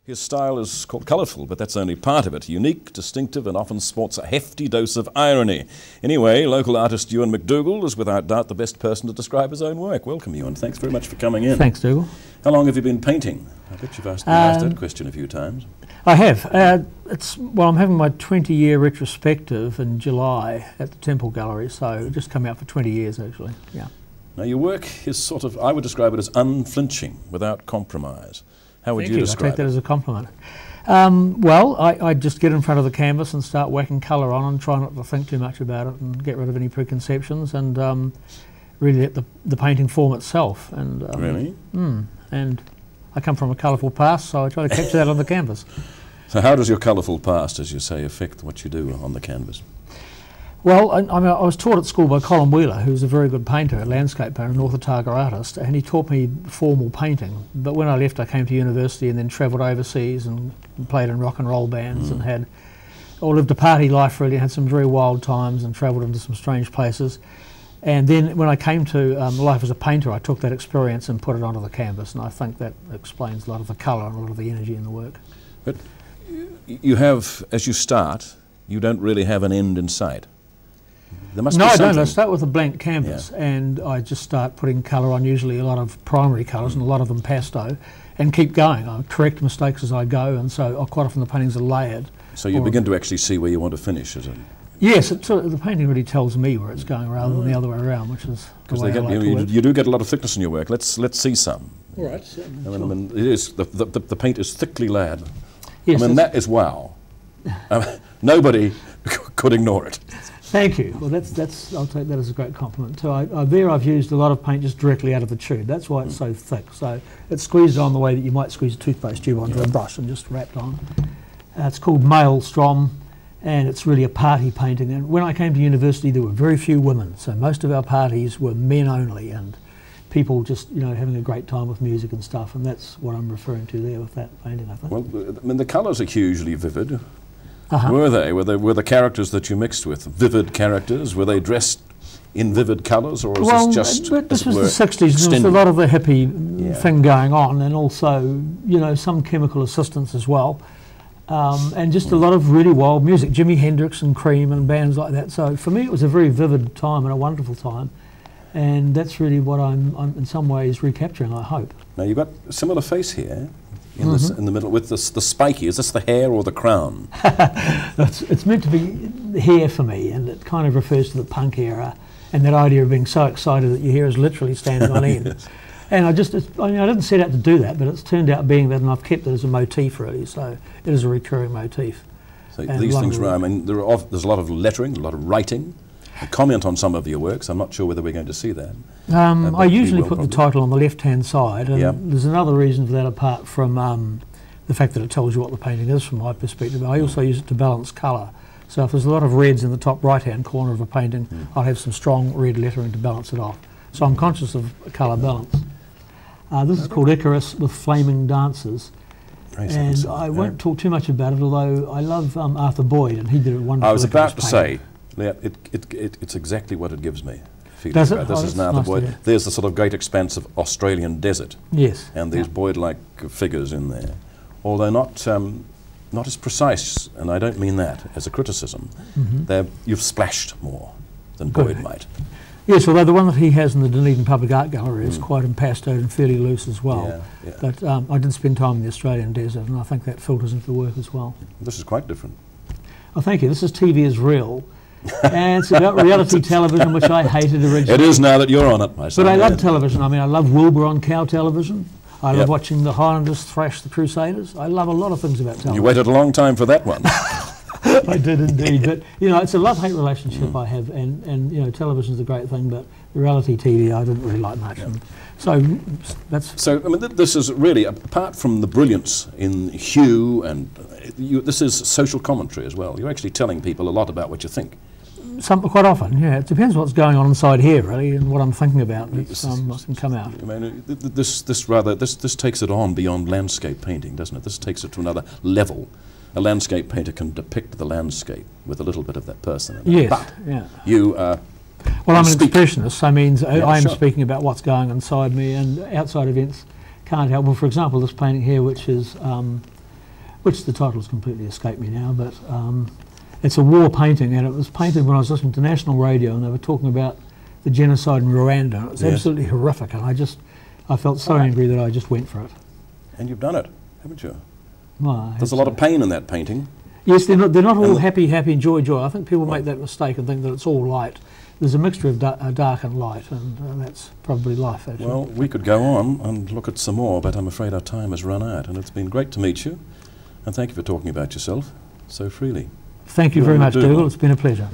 His style is called colourful, but that's only part of it. Unique, distinctive, and often sports a hefty dose of irony. Anyway, local artist Ewan McDougall is without doubt the best person to describe his own work. Welcome, Ewan. Thanks very much for coming in. Thanks, Dougal. How long have you been painting? I bet you've asked that question a few times. I have. I'm having my 20-year retrospective in July at the Temple Gallery, so just come out for 20 years, actually. Yeah. Now, your work is sort of, I would describe it as unflinching, without compromise. How would you describe it? I take that as a compliment. I just get in front of the canvas and start whacking colour on and try not to think too much about it and get rid of any preconceptions and really let the painting form itself. And, really? And I come from a colourful past, so I try to capture that on the canvas. So how does your colourful past, as you say, affect what you do on the canvas? Well, I was taught at school by Colin Wheeler, who's a very good painter, a landscape painter, North Otago artist, and he taught me formal painting. But when I left, I came to university and then travelled overseas and played in rock and roll bands and lived a party life really, had some very wild times and travelled into some strange places. And then when I came to life as a painter, I took that experience and put it onto the canvas, and I think that explains a lot of the colour and a lot of the energy in the work. But you have, as you start, you don't really have an end in sight. There must be something. I don't. I start with a blank canvas and I just start putting colour on, usually a lot of primary colours and a lot of them pastel, and keep going. I correct mistakes as I go, and so quite often the paintings are layered. So you begin to actually see where you want to finish, is it? Yes, the painting really tells me where it's going rather than the other way around, which is the way I like to work. You do get a lot of thickness in your work. Let's see some. All right. I mean, it is the paint is thickly layered. Yes, I mean, that is wow. Nobody could ignore it. Thank you. Well, I'll take that as a great compliment too. I've used a lot of paint just directly out of the tube. That's why it's so thick. So it's squeezed on the way that you might squeeze a toothpaste tube onto a brush and just wrapped on. It's called Maelstrom, and it's really a party painting. And when I came to university, there were very few women, so most of our parties were men only, and people just having a great time with music and stuff. And that's what I'm referring to there with that painting, I think. Well, I mean, the colours are hugely vivid. Were they? Were the characters that you mixed with vivid characters? Were they dressed in vivid colours, or was this just? Well, this was the 60s. There was a lot of the hippie thing going on, and also some chemical assistance as well, and just a lot of really wild music. Jimi Hendrix and Cream and bands like that. So for me, it was a very vivid time and a wonderful time, and that's really what I'm in some ways recapturing, I hope. Now you've got a similar face here. In the middle with the spiky, is this the hair or the crown? It's meant to be the hair for me, and it kind of refers to the punk era and that idea of being so excited that your hair is literally standing on end. Yes. And I didn't set out to do that, but it's turned out being that, and I've kept it as a motif really, so it is a recurring motif. So these things rhyme. I mean, there's a lot of lettering, a lot of writing. A comment on some of your works. I'm not sure whether we're going to see that. I usually put the title on the left-hand side, and there's another reason for that apart from the fact that it tells you what the painting is from my perspective. I also use it to balance colour. So if there's a lot of reds in the top right-hand corner of a painting, I'll have some strong red lettering to balance it off. So I'm conscious of colour balance. This is called Icarus with Flaming Dancers. And I won't talk too much about it, although I love Arthur Boyd, and he did it wonderfully. I was about to say, it's exactly what it gives me. Does it? This is now the Boyd. There's the sort of great expanse of Australian desert. Yes. And these Boyd-like figures in there, although not as precise. And I don't mean that as a criticism. You've splashed more than Boyd might. Yes, although the one that he has in the Dunedin Public Art Gallery is quite impastoed and fairly loose as well. But I did spend time in the Australian desert, and I think that filters into the work as well. This is quite different. Oh, thank you. This is TV is Real. And it's about reality television, which I hated originally. It is now that you're on it, my son. But I love television. I mean, I love Wilbur on cow television. I love watching the Highlanders thrash the Crusaders. I love a lot of things about television. You waited a long time for that one. I did indeed. But, it's a love-hate relationship I have. And television's a great thing, but reality TV I didn't really like much. So that's... So, I mean, this is really, apart from the brilliance in hue, and this is social commentary as well. You're actually telling people a lot about what you think. Quite often, yeah. It depends what's going on inside here, really, and what I'm thinking about. What can come out. I mean, this takes it on beyond landscape painting, doesn't it? This takes it to another level. A landscape painter can depict the landscape with a little bit of that person in it. Yes, but you. Well, I'm an expressionist, so means I am speaking about what's going inside me, and outside events can't help. Well, for example, this painting here, which is which the title's completely escaped me now, but it's a war painting, and it was painted when I was listening to national radio, and they were talking about the genocide in Rwanda, and it was absolutely horrific, and I felt so angry that I just went for it. And you've done it, haven't you? Well, There's a lot of pain in that painting. Yes, they're not all happy, joy. I think people make that mistake and think that it's all light. There's a mixture of dark and light, and that's probably life, actually. Well, we could go on and look at some more, but I'm afraid our time has run out, and it's been great to meet you, and thank you for talking about yourself so freely. Thank you very much, Dougal. It's been a pleasure.